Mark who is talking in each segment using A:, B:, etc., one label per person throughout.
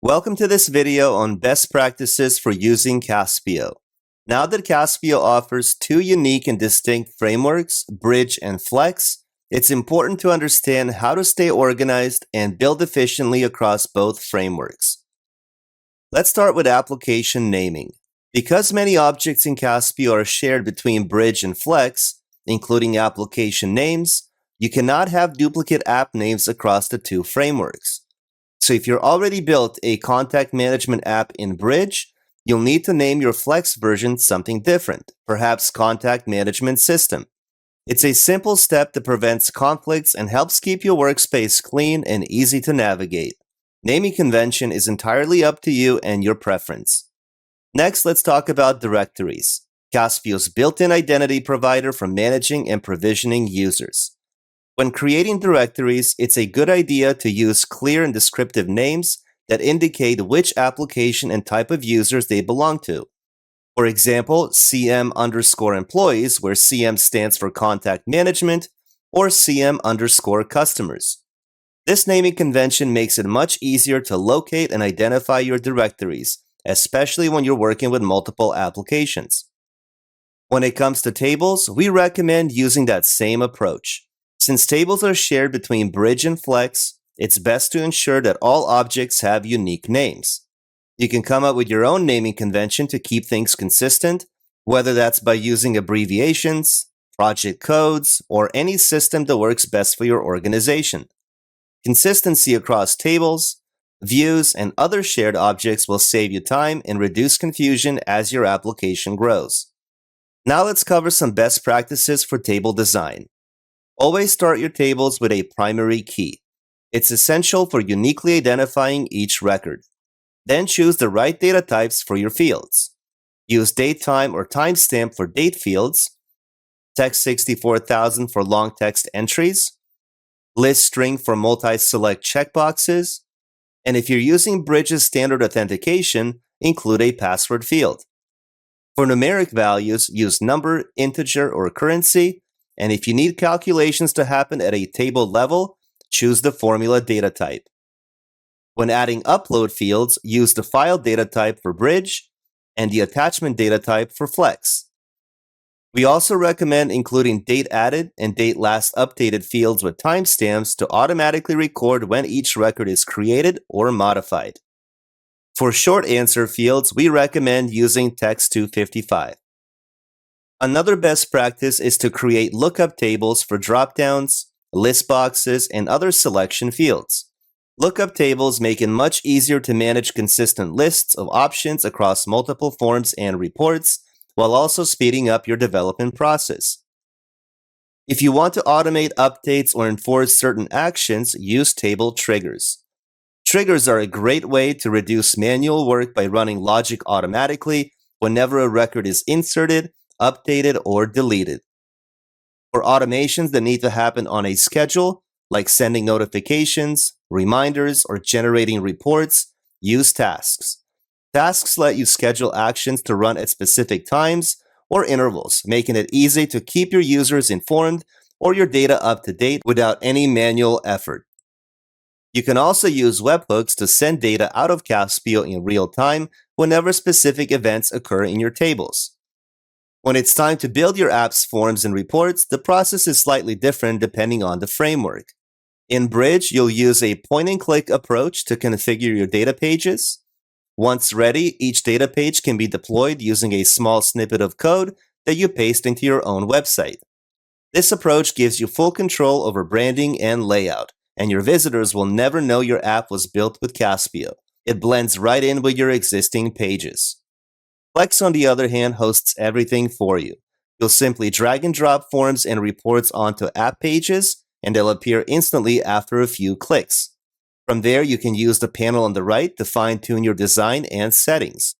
A: Welcome to this video on best practices for using Caspio. Now that Caspio offers two unique and distinct frameworks, Bridge and Flex, it's important to understand how to stay organized and build efficiently across both frameworks. Let's start with application naming. Because many objects in Caspio are shared between Bridge and Flex, including application names, you cannot have duplicate app names across the two frameworks. So if you're already built a contact management app in Bridge, you'll need to name your Flex version something different, perhaps Contact Management System. It's a simple step that prevents conflicts and helps keep your workspace clean and easy to navigate. Naming convention is entirely up to you and your preference. Next, let's talk about directories, Caspio's built-in identity provider for managing and provisioning users. When creating directories, it's a good idea to use clear and descriptive names that indicate which application and type of users they belong to. For example, CM_employees, where CM stands for contact management, or CM_customers. This naming convention makes it much easier to locate and identify your directories, especially when you're working with multiple applications. When it comes to tables, we recommend using that same approach. Since tables are shared between Bridge and Flex, it's best to ensure that all objects have unique names. You can come up with your own naming convention to keep things consistent, whether that's by using abbreviations, project codes, or any system that works best for your organization. Consistency across tables, views, and other shared objects will save you time and reduce confusion as your application grows. Now let's cover some best practices for table design. Always start your tables with a primary key. It's essential for uniquely identifying each record. Then choose the right data types for your fields. Use datetime or timestamp for date fields, text 64,000 for long text entries, list string for multi-select checkboxes, and if you're using Bridge's standard authentication, include a password field. For numeric values, use number, integer, or currency, and if you need calculations to happen at a table level, choose the formula data type. When adding upload fields, use the file data type for Bridge and the attachment data type for Flex. We also recommend including date added and date last updated fields with timestamps to automatically record when each record is created or modified. For short answer fields, we recommend using text 255. Another best practice is to create lookup tables for dropdowns, list boxes, and other selection fields. Lookup tables make it much easier to manage consistent lists of options across multiple forms and reports, while also speeding up your development process. If you want to automate updates or enforce certain actions, use table triggers. Triggers are a great way to reduce manual work by running logic automatically whenever a record is inserted, updated, or deleted. For automations that need to happen on a schedule, like sending notifications, reminders, or generating reports, use tasks. Tasks let you schedule actions to run at specific times or intervals, making it easy to keep your users informed or your data up to date without any manual effort. You can also use webhooks to send data out of Caspio in real time whenever specific events occur in your tables. When it's time to build your app's forms and reports, the process is slightly different depending on the framework. In Bridge, you'll use a point-and-click approach to configure your data pages. Once ready, each data page can be deployed using a small snippet of code that you paste into your own website. This approach gives you full control over branding and layout, and your visitors will never know your app was built with Caspio. It blends right in with your existing pages. Flex, on the other hand, hosts everything for you. You'll simply drag and drop forms and reports onto app pages, and they'll appear instantly after a few clicks. From there, you can use the panel on the right to fine-tune your design and settings.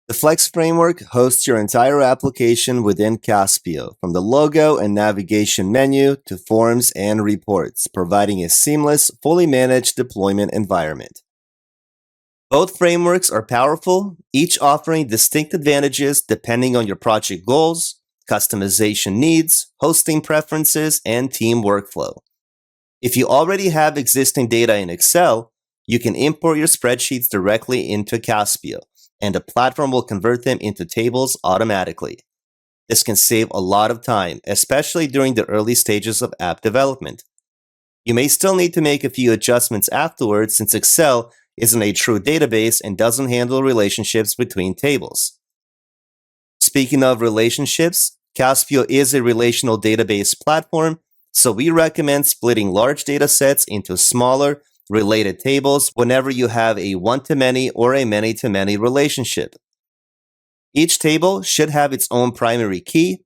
A: The Flex framework hosts your entire application within Caspio, from the logo and navigation menu to forms and reports, providing a seamless, fully managed deployment environment. Both frameworks are powerful, each offering distinct advantages depending on your project goals, customization needs, hosting preferences, and team workflow. If you already have existing data in Excel, You can import your spreadsheets directly into Caspio, and the platform will convert them into tables automatically. This can save a lot of time, especially during the early stages of app development. You may still need to make a few adjustments afterwards since Excel isn't a true database and doesn't handle relationships between tables. Speaking of relationships, Caspio is a relational database platform, so we recommend splitting large data sets into smaller, related tables whenever you have a one-to-many or a many-to-many relationship. Each table should have its own primary key,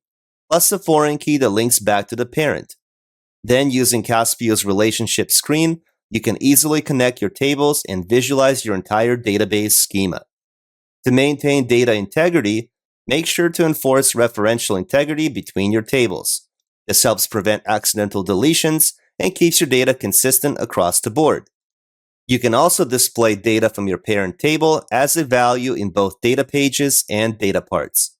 A: plus a foreign key that links back to the parent. Then, using Caspio's relationship screen, you can easily connect your tables and visualize your entire database schema. To maintain data integrity, make sure to enforce referential integrity between your tables. This helps prevent accidental deletions and keeps your data consistent across the board. You can also display data from your parent table as a value in both data pages and data parts.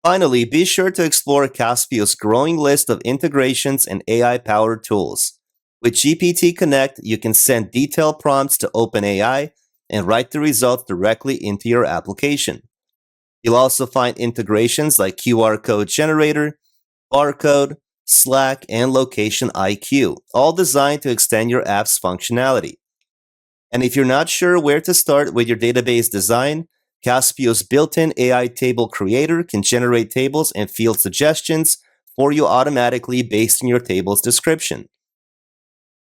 A: Finally, be sure to explore Caspio's growing list of integrations and AI-powered tools. With GPT Connect, you can send detailed prompts to OpenAI and write the results directly into your application. You'll also find integrations like QR code generator, barcode, Slack, and Location IQ, all designed to extend your app's functionality. And if you're not sure where to start with your database design, Caspio's built-in AI table creator can generate tables and field suggestions for you automatically based on your table's description.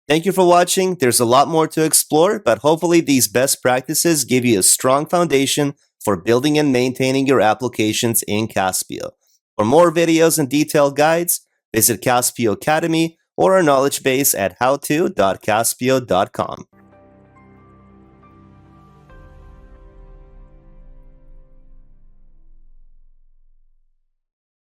A: Thank you for watching. There's a lot more to explore, but hopefully these best practices give you a strong foundation for building and maintaining your applications in Caspio. For more videos and detailed guides, visit Caspio Academy or our knowledge base at howto.caspio.com.